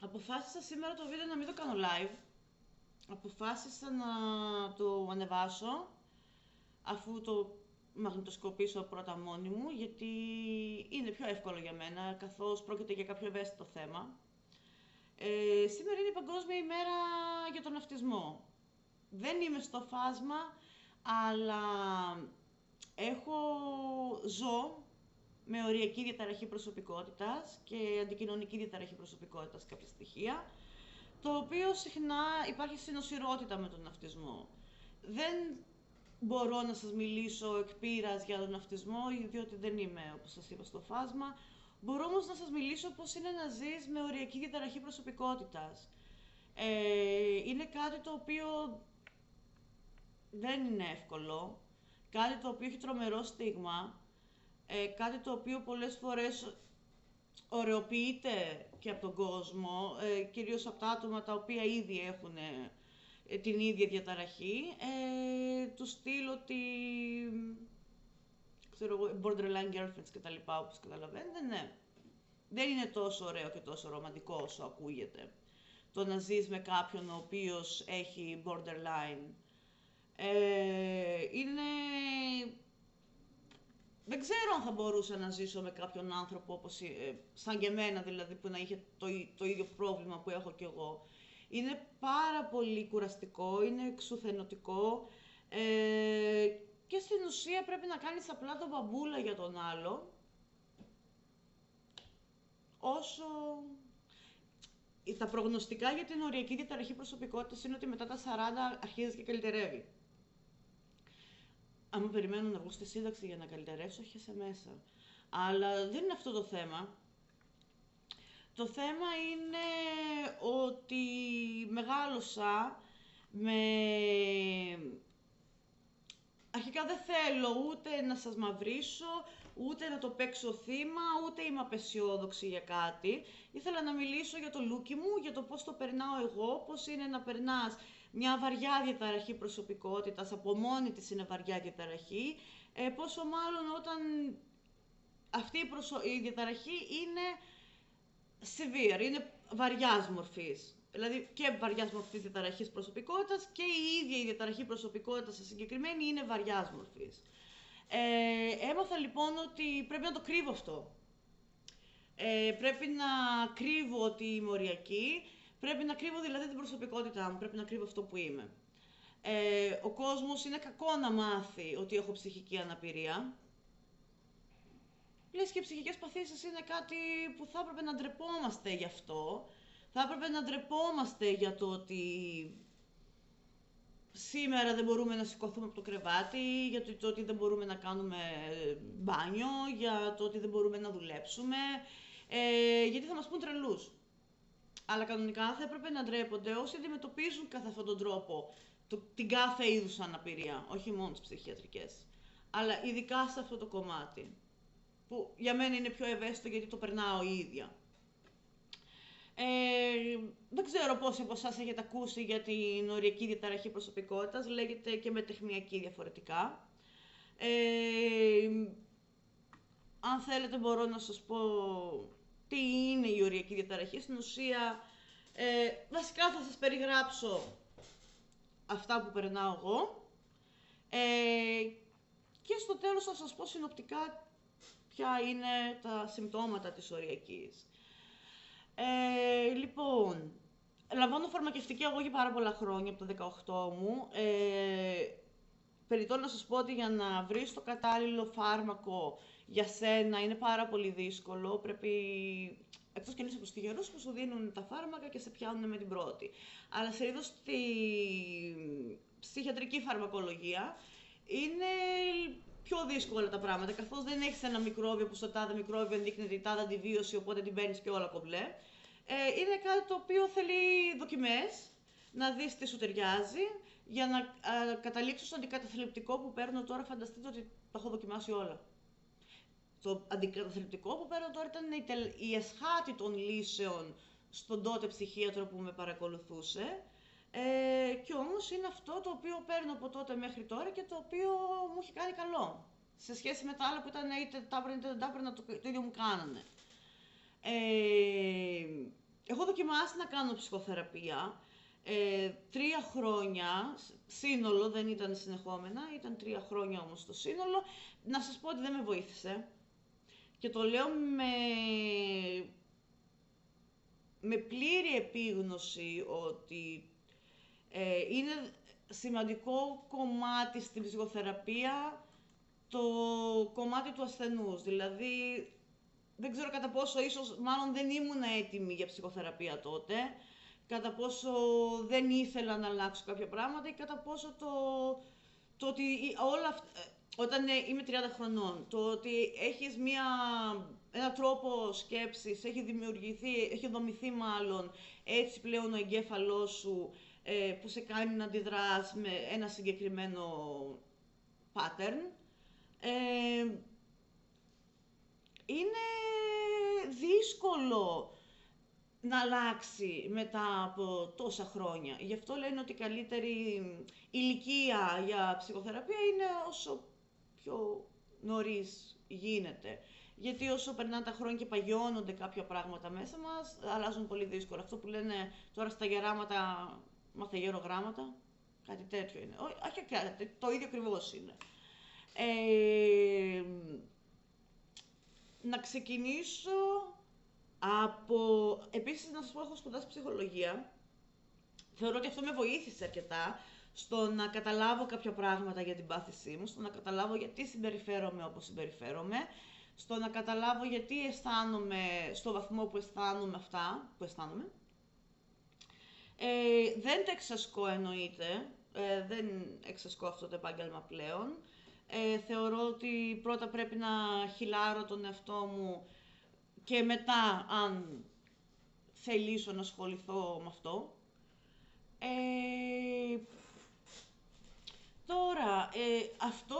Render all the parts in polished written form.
Αποφάσισα σήμερα το βίντεο να μην το κάνω live. Αποφάσισα να το ανεβάσω αφού το μαγνητοσκοπήσω πρώτα μόνη μου, γιατί είναι πιο εύκολο για μένα, καθώς πρόκειται για κάποιο ευαίσθητο θέμα. Σήμερα είναι η Παγκόσμια ημέρα για τον αυτισμό. Δεν είμαι στο φάσμα, αλλά ζω με οριακή διαταραχή προσωπικότητας και αντικοινωνική διαταραχή προσωπικότητας κάποια στοιχεία, το οποίο συχνά υπάρχει συνοσηρότητα με τον αυτισμό. Δεν μπορώ να σας μιλήσω εκ πείρας για τον αυτισμό, διότι δεν είμαι, όπως σας είπα, στο φάσμα. Μπορώ όμως να σας μιλήσω πώς είναι να ζεις με οριακή διαταραχή προσωπικότητας. Είναι κάτι το οποίο δεν είναι εύκολο, κάτι το οποίο έχει τρομερό στίγμα, κάτι το οποίο πολλές φορές ωρεοποιείται και από τον κόσμο, κυρίως από τα άτομα τα οποία ήδη έχουν την ίδια διαταραχή, του στυλ ότι, ξέρω εγώ, borderline girlfriends και τα λοιπά, όπως καταλαβαίνετε, ναι. Δεν είναι τόσο ωραίο και τόσο ρομαντικό όσο ακούγεται το να ζεις με κάποιον ο οποίος έχει borderline. Δεν ξέρω αν θα μπορούσα να ζήσω με κάποιον άνθρωπο όπως, σαν και εμένα δηλαδή, που να είχε το ίδιο πρόβλημα που έχω κι εγώ. Είναι πάρα πολύ κουραστικό, είναι εξουθενωτικό και στην ουσία πρέπει να κάνεις απλά τον μπαμπούλα για τον άλλο, όσο... Τα προγνωστικά για την οριακή διαταραχή προσωπικότητας είναι ότι μετά τα 40 αρχίζει και καλυτερεύει. Άμα περιμένω να βγω στη σύνταξη για να καλυτερεύσω, χέσε μέσα. Αλλά δεν είναι αυτό το θέμα. Το θέμα είναι ότι μεγάλωσα με... Αρχικά δεν θέλω ούτε να σας μαυρίσω, ούτε να το παίξω θύμα, ούτε είμαι απεσιόδοξη για κάτι. Ήθελα να μιλήσω για το λούκι μου, για το πώς το περνάω εγώ, πώς είναι να περνάς μια βαριά διαταραχή προσωπικότητας, από μόνη της είναι βαριά διαταραχή, πόσο μάλλον όταν αυτή η διαταραχή είναι severe, είναι βαριάς μορφής. Δηλαδή και βαριάς μορφής διαταραχής προσωπικότητας και η ίδια η διαταραχή προσωπικότητας σε συγκεκριμένη είναι βαριάς μορφής. Έμαθα λοιπόν ότι πρέπει να το κρύβω αυτό. Πρέπει να κρύβω ότι είμαι οριακή, πρέπει να κρύβω δηλαδή την προσωπικότητά μου, πρέπει να κρύβω αυτό που είμαι. Ο κόσμος είναι κακό να μάθει ότι έχω ψυχική αναπηρία. Λες και οι ψυχικές παθήσεις είναι κάτι που θα έπρεπε να ντρεπόμαστε γι' αυτό. Θα έπρεπε να ντρεπόμαστε για το ότι σήμερα δεν μπορούμε να σηκωθούμε από το κρεβάτι, για το ότι δεν μπορούμε να κάνουμε μπάνιο, για το ότι δεν μπορούμε να δουλέψουμε, γιατί θα μας πούν τρελούς. Αλλά κανονικά θα έπρεπε να ντρέπονται όσοι αντιμετωπίζουν κατά αυτόν τον τρόπο την κάθε είδους αναπηρία, όχι μόνο τις ψυχιατρικές, αλλά ειδικά σε αυτό το κομμάτι, που για μένα είναι πιο ευαίσθητο γιατί το περνάω η ίδια. Δεν ξέρω πόσοι από εσάς έχετε ακούσει για την οριακή διαταραχή προσωπικότητας, λέγεται και μετεχμιακή διαφορετικά. Αν θέλετε μπορώ να σας πω τι είναι η οριακή διαταραχή. Στην ουσία, βασικά θα σας περιγράψω αυτά που περνάω εγώ και στο τέλος θα σας πω συνοπτικά ποια είναι τα συμπτώματα της οριακής. Λοιπόν, λαμβάνω φαρμακευτική αγωγή πάρα πολλά χρόνια, από το 18 μου. Περιττό να σας πω ότι για να βρεις το κατάλληλο φάρμακο για σένα είναι πάρα πολύ δύσκολο. Πρέπει, εκτός και αν είσαι από τους τυχερούς που σου δίνουν τα φάρμακα και σε πιάνουν με την πρώτη. Αλλά σε είδος στη ψυχιατρική φαρμακολογία είναι πιο δύσκολα τα πράγματα, καθώς δεν έχεις ένα μικρόβιο που στο τάδε μικρόβιο ενδείκνεται η τάδε αντιβίωση, οπότε την παίρνεις και όλα κομπλέ. Είναι κάτι το οποίο θέλει δοκιμές, να δεις τι σου ταιριάζει, για να καταλήξω στο αντικαταθλιπτικό που παίρνω τώρα. Φανταστείτε ότι το έχω δοκιμάσει όλα. Το αντικαταθλιπτικό που παίρνω τώρα ήταν η εσχάτη των λύσεων στον τότε ψυχίατρο που με παρακολουθούσε. Και όμως είναι αυτό το οποίο παίρνω από τότε μέχρι τώρα και το οποίο μου έχει κάνει καλό. Σε σχέση με τα άλλα που ήταν είτε τα έπαιρνα είτε δεν τα έπαιρνα, το ίδιο μου κάνανε. Έχω δοκιμάσει δοκιμάσει να κάνω ψυχοθεραπεία 3 χρόνια σύνολο, δεν ήταν συνεχόμενα, ήταν 3 χρόνια όμως το σύνολο. Να σας πω ότι δεν με βοήθησε. Και το λέω με πλήρη επίγνωση ότι είναι σημαντικό κομμάτι στην ψυχοθεραπεία το κομμάτι του ασθενούς. Δηλαδή, δεν ξέρω κατά πόσο, ίσως μάλλον δεν ήμουν έτοιμη για ψυχοθεραπεία τότε, κατά πόσο δεν ήθελα να αλλάξω κάποια πράγματα ή κατά πόσο το ότι όλα αυτά, όταν είμαι 30 χρονών, το ότι έχεις ένα τρόπο σκέψης, έχει δομηθεί μάλλον έτσι πλέον ο εγκέφαλός σου, που σε κάνει να αντιδράς με ένα συγκεκριμένο pattern, είναι δύσκολο να αλλάξει μετά από τόσα χρόνια. Γι' αυτό λένε ότι η καλύτερη ηλικία για ψυχοθεραπεία είναι όσο πιο νωρίς γίνεται. Γιατί όσο περνάνε τα χρόνια και παγιώνονται κάποια πράγματα μέσα μας, αλλάζουν πολύ δύσκολα. Αυτό που λένε τώρα στα γεράματα, μάθε γερογράμματα, κάτι τέτοιο είναι. Όχι κάτι, το ίδιο ακριβώς είναι. Να ξεκινήσω επίσης να σας πω, έχω σπουδάσει ψυχολογία. Θεωρώ ότι αυτό με βοήθησε αρκετά στο να καταλάβω κάποια πράγματα για την πάθησή μου, στο να καταλάβω γιατί συμπεριφέρομαι όπως συμπεριφέρομαι, στο να καταλάβω γιατί αισθάνομαι στο βαθμό που αισθάνομαι αυτά που αισθάνομαι. Δεν τα εξασκώ εννοείται, δεν εξασκώ αυτό το επάγγελμα πλέον. Θεωρώ ότι πρώτα πρέπει να χυλάρω τον εαυτό μου και μετά, αν θελήσω να ασχοληθώ με αυτό. Τώρα, αυτό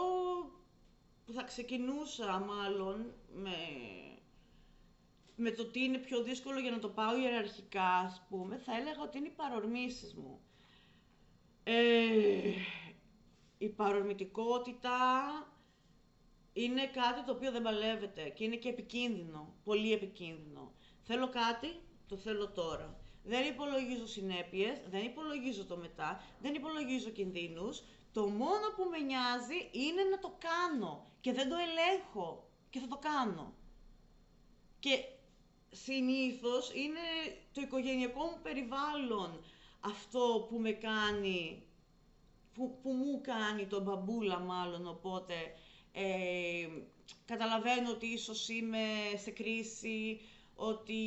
που θα ξεκινούσα μάλλον με το τι είναι πιο δύσκολο για να το πάω ιεραρχικά, ας πούμε, θα έλεγα ότι είναι οι παρορμήσεις μου. Η παρορμητικότητα είναι κάτι το οποίο δεν παλεύεται και είναι και επικίνδυνο, πολύ επικίνδυνο. Θέλω κάτι, το θέλω τώρα. Δεν υπολογίζω συνέπειες, δεν υπολογίζω το μετά, δεν υπολογίζω κινδύνους. Το μόνο που με νοιάζει είναι να το κάνω και δεν το ελέγχω και θα το κάνω. Και συνήθως είναι το οικογενειακό μου περιβάλλον αυτό που με κάνει, που μου κάνει τον μπαμπούλα μάλλον, οπότε καταλαβαίνω ότι ίσως είμαι σε κρίση, ότι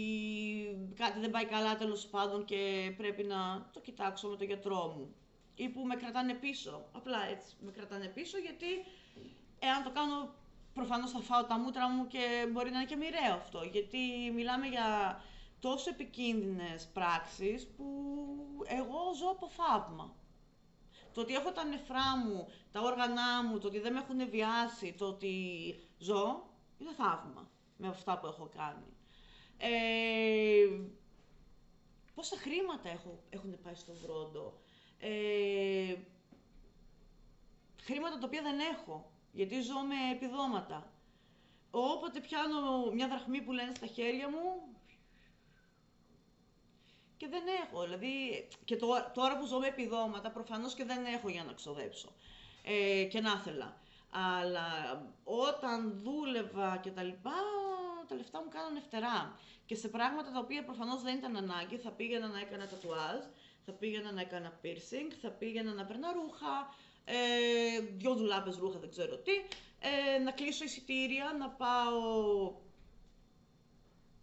κάτι δεν πάει καλά τέλος πάντων και πρέπει να το κοιτάξω με τον γιατρό μου. Ή που με κρατάνε πίσω, απλά έτσι, με κρατάνε πίσω γιατί εάν το κάνω προφανώς θα φάω τα μούτρα μου και μπορεί να είναι και μοιραίο αυτό, γιατί μιλάμε για τόσο επικίνδυνες πράξεις που εγώ ζω από θαύμα. Το ότι έχω τα νεφρά μου, τα όργανά μου, το ότι δεν με έχουν βιάσει, το ότι ζω, είναι θαύμα με αυτά που έχω κάνει. Πόσα χρήματα έχουν πάει στον βρόντο. Χρήματα τα οποία δεν έχω, γιατί ζω με επιδόματα. Όποτε πιάνω μια δραχμή που λένε στα χέρια μου και δεν έχω, δηλαδή και τώρα που ζω με επιδόματα προφανώς και δεν έχω για να ξοδέψω και να ήθελα. Αλλά όταν δούλευα και τα λοιπά, τα λεφτά μου κάνανε φτερά. Και σε πράγματα τα οποία προφανώς δεν ήταν ανάγκη, θα πήγαινα να έκανα τατουάζ, θα πήγαινα να έκανα piercing, θα πήγαινα να παίρνα ρούχα, 2 ντουλάπες ρούχα, δεν ξέρω τι, να κλείσω εισιτήρια, να πάω...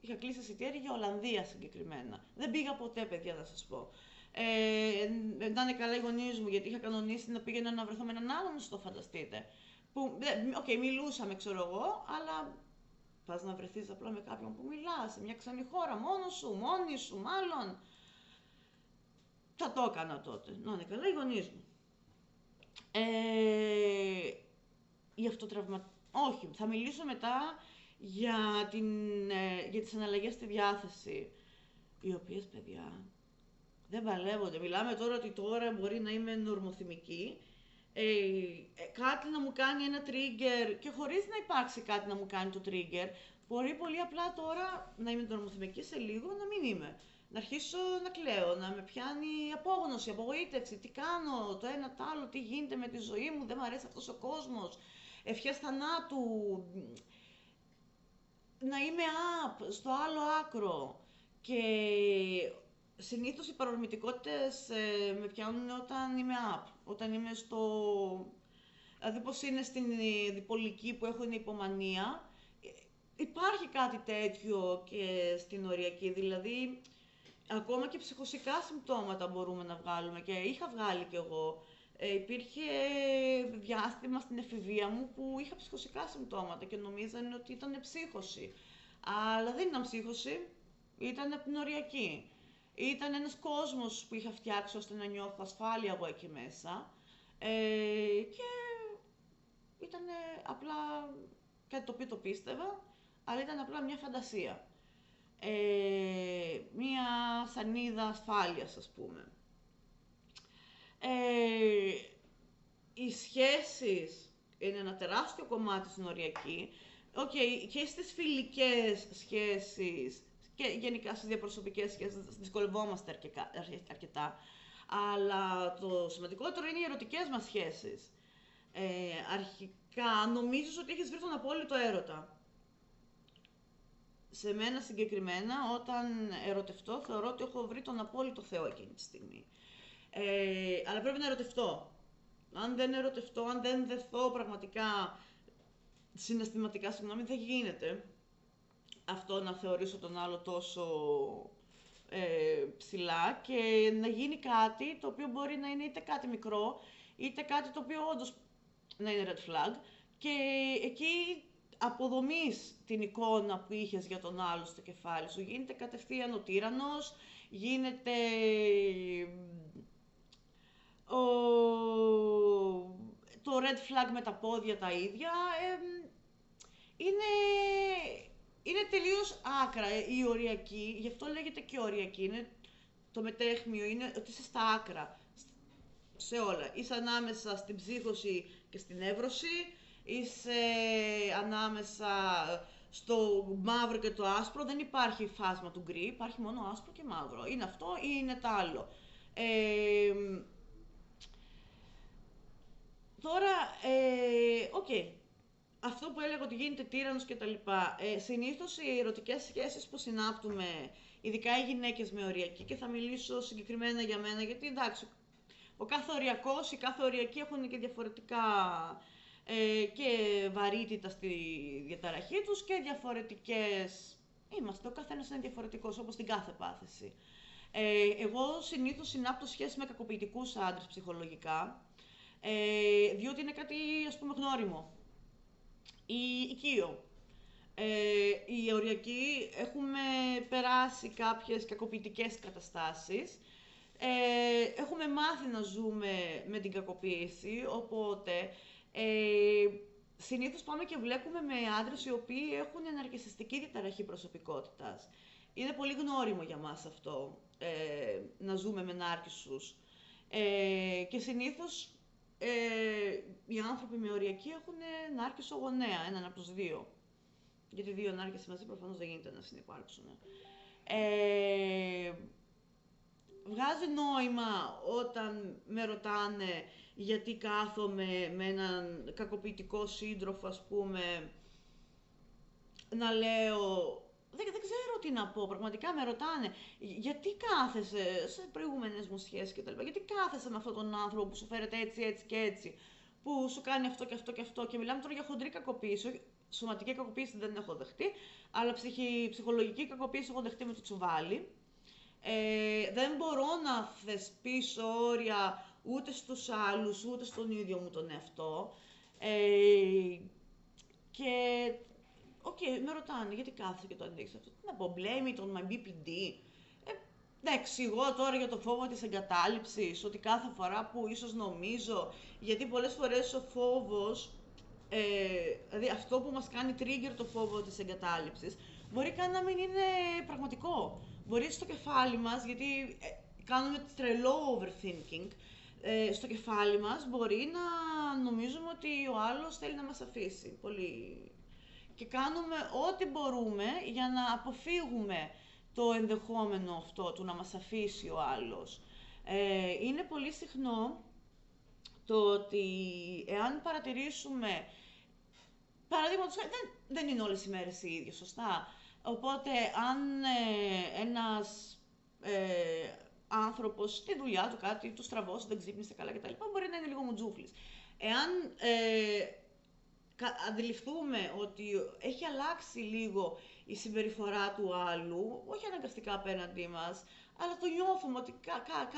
Είχα κλείσει εισιτήρια για Ολλανδία συγκεκριμένα. Δεν πήγα ποτέ, παιδιά, να σας πω. Να είναι καλά οι γονείς μου, γιατί είχα κανονίσει να πήγαινα να βρεθώ με έναν άλλον, να το φανταστείτε. Που, μιλούσαμε, ξέρω εγώ, αλλά πας να βρεθείς απλά με κάποιον που μιλά, σε μια ξένη χώρα, μόνος σου, μόνη σου, μάλλον. Θα το έκανα τότε. Να είναι καλά οι γονείς μου. Όχι, θα μιλήσω μετά για τις αναλλαγές στη διάθεση, οι οποίες, παιδιά, δεν παλεύονται. Μιλάμε τώρα ότι τώρα μπορεί να είμαι νορμοθυμική, κάτι να μου κάνει ένα trigger και χωρίς να υπάρξει κάτι να μου κάνει το trigger, μπορεί πολύ απλά τώρα να είμαι νορμοθυμική, σε λίγο να μην είμαι. να αρχίσω να κλαίω, να με πιάνει απόγνωση, απογοήτευση, τι κάνω, το ένα το άλλο, τι γίνεται με τη ζωή μου, δεν μου αρέσει αυτός ο κόσμος, ευχές θανάτου, να είμαι up, στο άλλο άκρο. Και συνήθως οι παρορμητικότητες με πιάνουν όταν είμαι up, όταν είμαι στο... Δηλαδή πως είναι στην διπολική που έχω την υπομανία, υπάρχει κάτι τέτοιο και στην οριακή, δηλαδή ακόμα και ψυχοσικά συμπτώματα μπορούμε να βγάλουμε και είχα βγάλει κι εγώ. Υπήρχε διάστημα στην εφηβεία μου που είχα ψυχοσικά συμπτώματα και νομίζανε ότι ήταν ψύχωση. Αλλά δεν ήταν ψύχωση, ήταν από την οριακή. Ήταν ένας κόσμος που είχα φτιάξει ώστε να νιώθω ασφάλεια εγώ εκεί μέσα. Και ήταν απλά κάτι το οποίο το πίστευα, αλλά ήταν απλά μια φαντασία. Μια σανίδα ασφάλειας, ας πούμε. Οι σχέσεις είναι ένα τεράστιο κομμάτι στην οριακή. Και στις φιλικές σχέσεις και γενικά στις διαπροσωπικές σχέσεις δυσκολευόμαστε αρκετά. Αλλά το σημαντικότερο είναι οι ερωτικές μας σχέσεις. Αρχικά νομίζεις ότι έχεις βρει τον απόλυτο έρωτα. Σε μένα συγκεκριμένα, όταν ερωτευτώ, θεωρώ ότι έχω βρει τον απόλυτο Θεό εκείνη τη στιγμή. Αλλά πρέπει να ερωτευτώ. Αν δεν ερωτευτώ, αν δεν δεθώ πραγματικά, συναισθηματικά, δεν γίνεται αυτό να θεωρήσω τον άλλο τόσο ψηλά και να γίνει κάτι το οποίο μπορεί να είναι είτε κάτι μικρό, είτε κάτι το οποίο όντως να είναι red flag και εκεί αποδομείς την εικόνα που είχες για τον άλλο στο κεφάλι σου. Γίνεται κατευθείαν ο τύραννος, γίνεται το red flag με τα πόδια τα ίδια. Είναι τελείως άκρα η οριακή, γι' αυτό λέγεται και οριακή. Είναι, το μετέχμιο είναι ότι είσαι στα άκρα, σε όλα. Είσαι ανάμεσα στην ψύχωση και στην εύρωση, είσαι ανάμεσα στο μαύρο και το άσπρο, δεν υπάρχει φάσμα του γκρι, υπάρχει μόνο άσπρο και μαύρο. Είναι αυτό ή είναι το άλλο. Τώρα, αυτό που έλεγα ότι γίνεται τύραννος και τα λοιπά, συνήθως οι ερωτικές σχέσεις που συνάπτουμε, ειδικά οι γυναίκες με οριακή, και θα μιλήσω συγκεκριμένα για μένα, γιατί εντάξει, ο κάθε οριακός, η κάθε οριακή έχουν και διαφορετικά και βαρύτητα στη διαταραχή τους και διαφορετικές, ο καθένας είναι διαφορετικός, όπως στην κάθε πάθηση. Εγώ συνήθως συνάπτω σχέσεις με κακοποιητικούς άντρες ψυχολογικά, διότι είναι κάτι, ας πούμε, γνώριμο ή οικείο. Οι οριακοί έχουμε περάσει κάποιες κακοποιητικές καταστάσεις, έχουμε μάθει να ζούμε με την κακοποίηση, οπότε συνήθως πάμε και βλέπουμε με άντρες οι οποίοι έχουν ναρκισσιστική διαταραχή προσωπικότητας. Είναι πολύ γνώριμο για μας αυτό, να ζούμε με νάρκισσους. Και συνήθως οι άνθρωποι με οριακή έχουν νάρκισσο γονέα, έναν από τους δύο. Γιατί δύο νάρκισσες μαζί προφανώς δεν γίνεται να συνυπάρξουν. Βγάζει νόημα όταν με ρωτάνε γιατί κάθομαι με έναν κακοποιητικό σύντροφο, ας πούμε, να λέω... Δεν ξέρω τι να πω, πραγματικά με ρωτάνε γιατί κάθεσαι σε προηγούμενες μου σχέσεις και τα λοιπά, γιατί κάθεσαι με αυτόν τον άνθρωπο που σου φέρεται έτσι, έτσι και έτσι, που σου κάνει αυτό και αυτό και αυτό, και μιλάμε τώρα για χοντρή κακοποίηση, σωματική κακοποίηση δεν έχω δεχτεί, αλλά ψυχολογική κακοποίηση έχω δεχτεί με το τσουβάλι. Δεν μπορώ να θεσπίσω όρια ούτε στους άλλους, ούτε στον ίδιο μου τον εαυτό. Και με ρωτάνε γιατί κάθεσαι και το αντίξεις αυτό. Τι να πω, blame it on my BPD. Να εξηγώ τώρα για το φόβο της εγκατάλειψης, ότι κάθε φορά που ίσως νομίζω, γιατί πολλές φορές ο φόβος, δηλαδή αυτό που μας κάνει trigger το φόβο της εγκατάλειψης, μπορεί καν να μην είναι πραγματικό. Μπορεί στο κεφάλι μας, γιατί κάνουμε τρελό overthinking, στο κεφάλι μας μπορεί να νομίζουμε ότι ο άλλος θέλει να μας αφήσει. Πολύ... Και κάνουμε ό,τι μπορούμε για να αποφύγουμε το ενδεχόμενο αυτό του να μας αφήσει ο άλλος. Είναι πολύ συχνό το ότι εάν παρατηρήσουμε, παραδείγματος χάρη, δεν είναι όλες οι μέρες οι ίδιες, σωστά. Οπότε, αν ένας άνθρωπος στη δουλειά του κάτι του στραβώσει, δεν ξύπνησε καλά κτλ., μπορεί να είναι λίγο μουτζούφλης. Εάν αντιληφθούμε ότι έχει αλλάξει λίγο η συμπεριφορά του άλλου, όχι αναγκαστικά απέναντί μας, αλλά το νιώθουμε ότι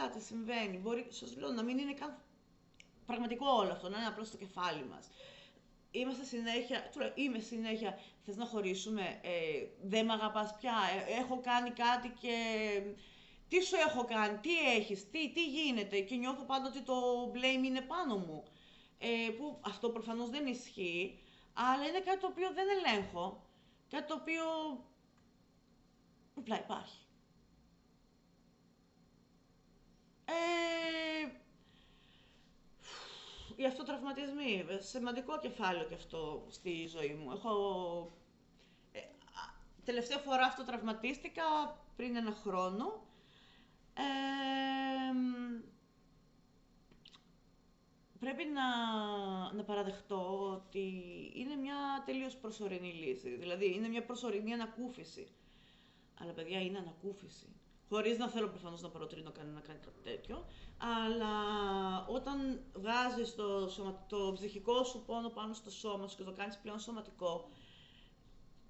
κάτι συμβαίνει. Μπορεί, σας λέω, να μην είναι καν πραγματικό όλο αυτό, να είναι απλώς στο κεφάλι μας. Είμαι συνέχεια, θες να χωρίσουμε, δεν με αγαπάς πια, έχω κάνει κάτι και τι σου έχω κάνει, τι έχεις, τι γίνεται, και νιώθω πάντα ότι το blame είναι πάνω μου. Που αυτό προφανώς δεν ισχύει, αλλά είναι κάτι το οποίο δεν ελέγχω, κάτι το οποίο απλά υπάρχει. Οι αυτοτραυματισμοί, σημαντικό κεφάλαιο και αυτό στη ζωή μου. Τελευταία φορά αυτοτραυματίστηκα πριν 1 χρόνο. Πρέπει να παραδεχτώ ότι είναι μια τελείως προσωρινή λύση. Δηλαδή, είναι μια προσωρινή ανακούφιση. Αλλά, παιδιά, είναι ανακούφιση. Χωρίς να θέλω προφανώς να παροτρύνω κανένα να κάνει κάτι τέτοιο. Αλλά όταν βγάζεις το ψυχικό σου πόνο πάνω στο σώμα σου και το κάνεις πλέον σωματικό,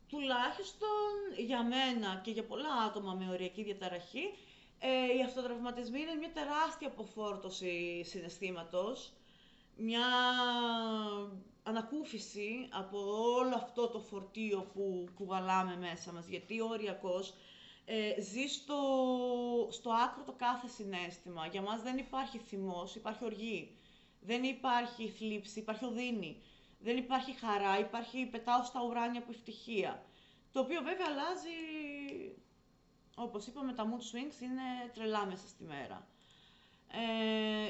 τουλάχιστον για μένα και για πολλά άτομα με οριακή διαταραχή, οι αυτοτραυματισμοί είναι μια τεράστια αποφόρτωση συναισθήματος, μια ανακούφιση από όλο αυτό το φορτίο που κουβαλάμε μέσα μας, γιατί ο οριακός ζει στο άκρο το κάθε συναίσθημα. Για μας δεν υπάρχει θυμός, υπάρχει οργή. Δεν υπάρχει θλίψη, υπάρχει οδύνη. Δεν υπάρχει χαρά, υπάρχει πετάω στα ουράνια από ευτυχία. Το οποίο βέβαια αλλάζει, όπως είπαμε, τα mood swings είναι τρελά μέσα στη μέρα.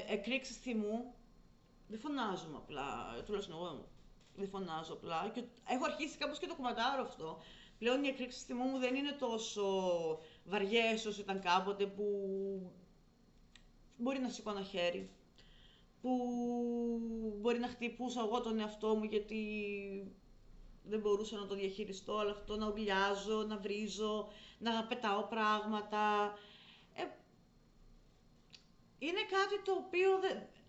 Εκρήξεις θυμού, δεν φωνάζουμε απλά, τουλάχιστον εγώ δεν φωνάζω απλά. Και έχω αρχίσει κάπως και το κουμαντάρω αυτό. Πλέον οι εκρήξεις θυμού μου δεν είναι τόσο βαριές όσο ήταν κάποτε, που μπορεί να σηκώ ένα χέρι, που μπορεί να χτυπούσα εγώ τον εαυτό μου γιατί δεν μπορούσα να το διαχειριστώ, αλλά αυτό να ουρλιάζω, να βρίζω, να πετάω πράγματα. Είναι κάτι το οποίο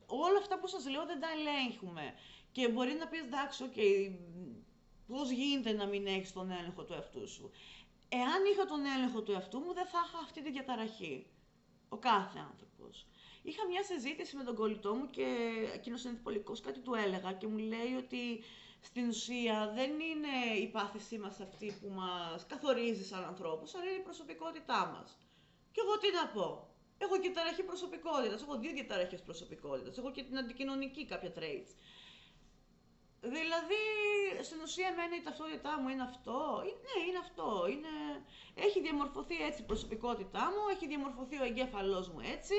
όλα αυτά που σας λέω δεν τα ελέγχουμε. Και μπορεί να πεις, εντάξει, πώς γίνεται να μην έχεις τον έλεγχο του εαυτού σου. Εάν είχα τον έλεγχο του εαυτού μου, δεν θα είχα αυτή τη διαταραχή. Ο κάθε άνθρωπος. Είχα μια συζήτηση με τον κολλητό μου και εκείνος είναι διπολικός, κάτι του έλεγα και μου λέει ότι στην ουσία δεν είναι η πάθησή μας αυτή που μας καθορίζει σαν ανθρώπους, αλλά είναι η προσωπικότητά μας. Και εγώ τι να πω. Έχω και διαταραχή προσωπικότητας, έχω 2 διαταραχές προσωπικότητας, έχω και την αντικοινωνική κάποια traits. Δηλαδή, στην ουσία εμένα η ταυτότητά μου είναι αυτό. Ναι, είναι αυτό. Έχει διαμορφωθεί έτσι η προσωπικότητά μου, έχει διαμορφωθεί ο εγκέφαλός μου έτσι.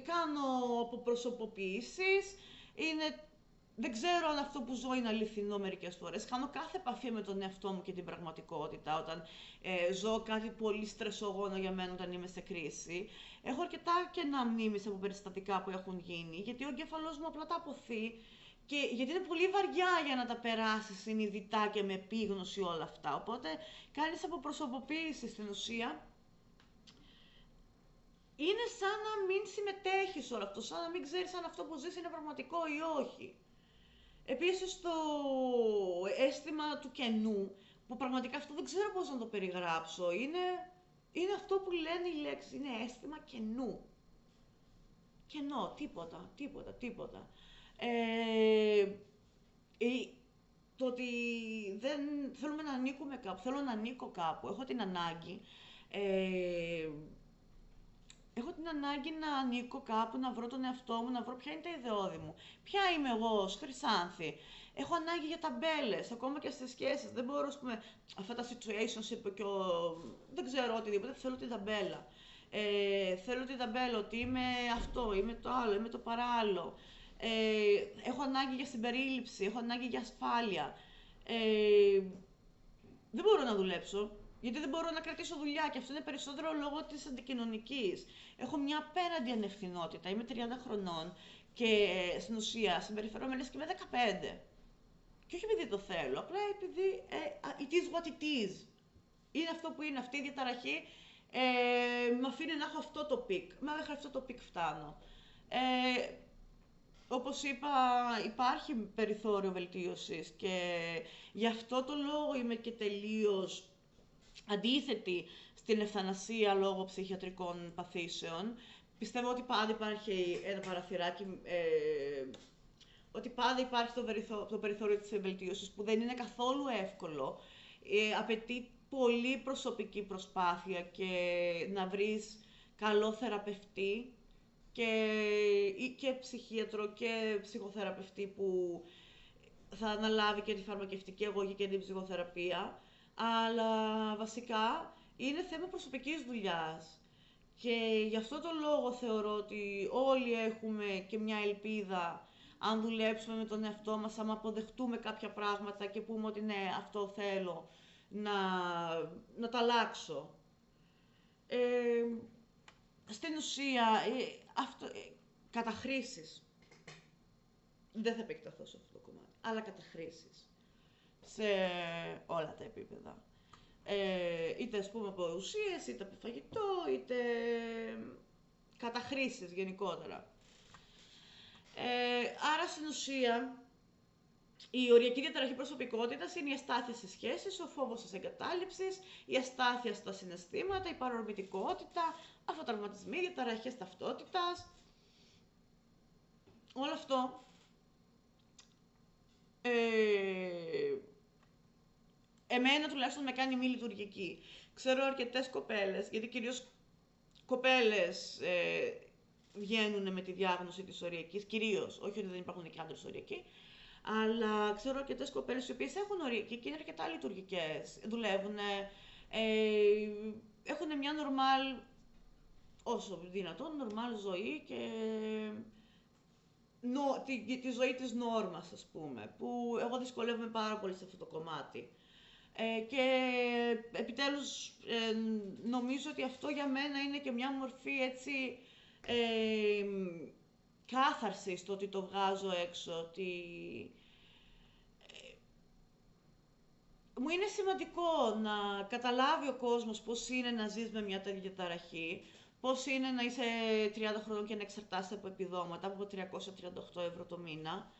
Κάνω αποπροσωποποιήσεις. Δεν ξέρω αν αυτό που ζω είναι αληθινό μερικές φορές. Χάνω κάθε επαφή με τον εαυτό μου και την πραγματικότητα όταν ζω κάτι πολύ στρεσογόνο για μένα όταν είμαι σε κρίση. Έχω αρκετά κενά μνήμης από περιστατικά που έχουν γίνει, γιατί ο εγκέφαλός μου απλά τα αποθεί. Και γιατί είναι πολύ βαριά για να τα περάσει συνειδητά και με επίγνωση όλα αυτά. Οπότε κάνεις αποπροσωποποίηση στην ουσία. Είναι σαν να μην συμμετέχεις σε όλο αυτό, σαν να μην ξέρεις αν αυτό που ζεις είναι πραγματικό ή όχι. Επίσης το αίσθημα του κενού, που πραγματικά αυτό δεν ξέρω πώς να το περιγράψω, είναι αυτό που λένε οι λέξεις, είναι αίσθημα κενού. Κενό, τίποτα. Το ότι δεν θέλουμε να ανήκουμε κάπου, θέλω να ανήκω κάπου, έχω την ανάγκη να ανήκω κάπου, να βρω τον εαυτό μου, να βρω ποια είναι τα ιδεώδη μου, ποια είμαι εγώ ως Χρυσάνθη. Έχω ανάγκη για ταμπέλες, ακόμα και στις σχέσεις, δεν μπορώ, ας πούμε, αυτά τα situationship και δεν ξέρω οτιδήποτε, θέλω την ταμπέλα. Θέλω την ταμπέλα ότι είμαι αυτό, είμαι το άλλο, είμαι το παράλληλο. Έχω ανάγκη για συμπερίληψη, έχω ανάγκη για ασφάλεια. Δεν μπορώ να δουλέψω. Γιατί δεν μπορώ να κρατήσω δουλειά και αυτό είναι περισσότερο λόγω της αντικοινωνικής. Έχω μια απέναντι ανευθυνότητα, είμαι 30 χρονών και στην ουσία συμπεριφέρομαι λες και είμαι 15. Και όχι επειδή το θέλω, απλά επειδή it is what it is. Είναι αυτό που είναι, αυτή η διαταραχή με αφήνει να έχω αυτό το πικ. Μέχρι αυτό το πικ φτάνω. Όπως είπα, υπάρχει περιθώριο βελτίωσης και γι' αυτό το λόγο είμαι και τελείως αντίθετη στην ευθανασία λόγω ψυχιατρικών παθήσεων. Πιστεύω ότι πάντα υπάρχει ένα παραθυράκι, ότι πάντα υπάρχει το περιθώριο της βελτίωσης, που δεν είναι καθόλου εύκολο. Απαιτεί πολύ προσωπική προσπάθεια και να βρεις καλό θεραπευτή και ψυχίατρο και ψυχοθεραπευτή που θα αναλάβει και τη φαρμακευτική αγωγή και την ψυχοθεραπεία, αλλά βασικά είναι θέμα προσωπικής δουλειάς. Και γι' αυτό το λόγο θεωρώ ότι όλοι έχουμε και μια ελπίδα αν δουλέψουμε με τον εαυτό μας, άμα αποδεχτούμε κάποια πράγματα και πούμε ότι ναι, αυτό θέλω να τα αλλάξω. Στην ουσία, καταχρήσεις. Δεν θα επεκταθώ σε αυτό το κομμάτι, αλλά καταχρήσεις. Σε όλα τα επίπεδα. Είτε ας πούμε από ουσίες, είτε από φαγητό, είτε καταχρήσεις γενικότερα. Άρα στην ουσία, η οριακή διαταραχή προσωπικότητας είναι η αστάθεια στις σχέσεις, ο φόβος της εγκατάλειψης, η αστάθεια στα συναισθήματα, η παρορμητικότητα, αυτοτραυματισμοί, διαταραχές ταυτότητας. Όλο αυτό εμένα τουλάχιστον με κάνει μη λειτουργική. Ξέρω αρκετές κοπέλες, γιατί κυρίως κοπέλες βγαίνουν με τη διάγνωση της οριακής, κυρίως, όχι ότι δεν υπάρχουν και άντρες οριακοί, αλλά ξέρω αρκετές κοπέλες οι οποίες έχουν οριακή και είναι αρκετά λειτουργικές. Δουλεύουν, έχουν μια normal, όσο δυνατόν, normal ζωή και τη ζωή της νόρμας, ας πούμε, που εγώ δυσκολεύομαι πάρα πολύ σε αυτό το κομμάτι. Και επιτέλους νομίζω ότι αυτό για μένα είναι και μια μορφή έτσι κάθαρσης, το ότι το βγάζω έξω, ότι μου είναι σημαντικό να καταλάβει ο κόσμος πώς είναι να ζεις με μια τέτοια διαταραχή, πώς είναι να είσαι 30 χρονών και να εξαρτάσαι από επιδόματα, από 338 ευρώ το μήνα.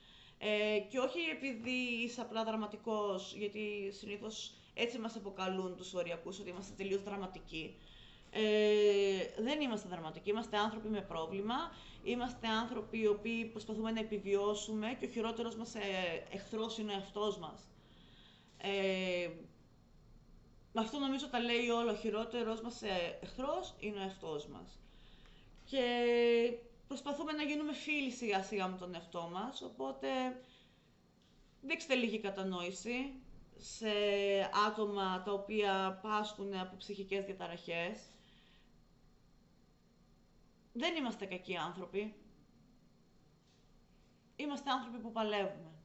Και όχι επειδή είσαι απλά δραματικός, γιατί συνήθως έτσι μας αποκαλούν τους οριακούς, ότι είμαστε τελείως δραματικοί. Δεν είμαστε δραματικοί, είμαστε άνθρωποι με πρόβλημα, είμαστε άνθρωποι οι οποίοι προσπαθούμε να επιβιώσουμε και ο χειρότερος μας εχθρός είναι ο εαυτός μας. Αυτό νομίζω τα λέει όλα, ο χειρότερος μας εχθρός είναι ο εαυτός μας. Και προσπαθούμε να γίνουμε φίλοι σιγά σιγά με τον εαυτό μας, οπότε δείξτε λίγη κατανόηση σε άτομα τα οποία πάσχουν από ψυχικές διαταραχές. Δεν είμαστε κακοί άνθρωποι. Είμαστε άνθρωποι που παλεύουμε.